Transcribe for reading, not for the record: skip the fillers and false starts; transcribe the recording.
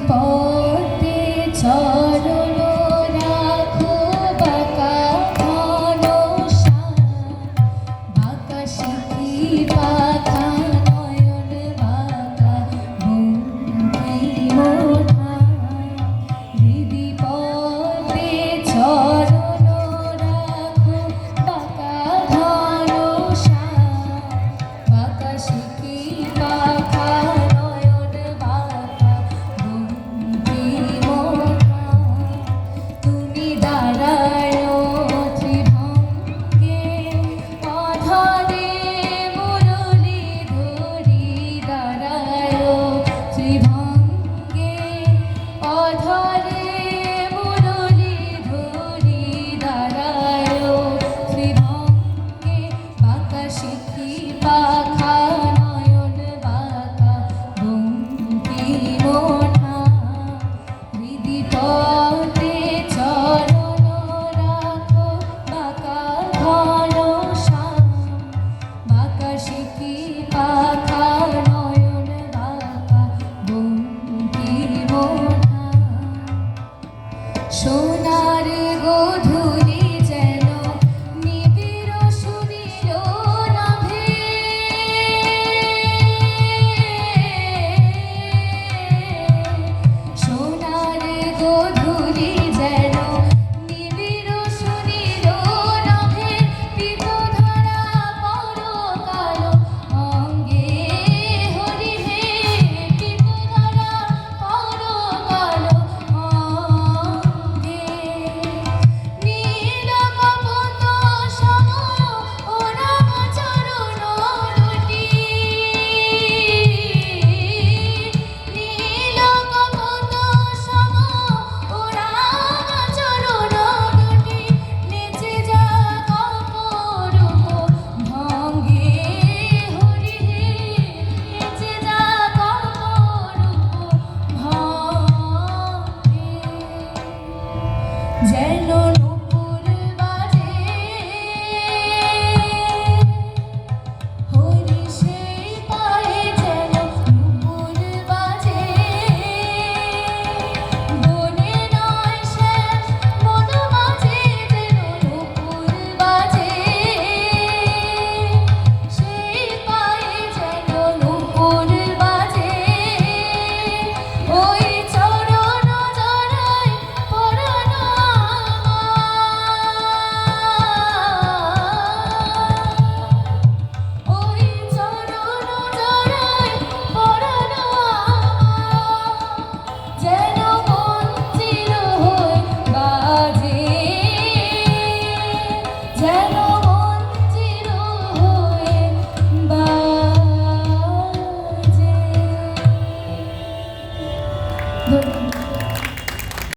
পদ্মে চরণ রাখো বাঁকা ঘন শ্যাম, বাঁকা সিঁথি পাখা নয়ন বাঁকা বঙ্কিমোঠা। হৃদি পদ্মে চরণ রাখো বাঁকা ঘন শ্যাম, বাঁকা সিঁথি পাখা নয়ন বাঁকা বঙ্কিমোঠা। তুমি দাঁড়ায় ত্রিভঙ্গে অধরে মুরলী ধরি, দাঁড়ায় ত্রিভঙ্গে অধরে মুরলী ধরি, দাঁড়ায় ত্রিভঙ্গে বাঁকা সিঁথি পাখা নয়ন বাঁকা বঙ্কিমোঠা। হৃদি পদ্মে চরণ রাখো বাঁকা ঘন শ্যাম, বাঁকা সিঁথি পাখা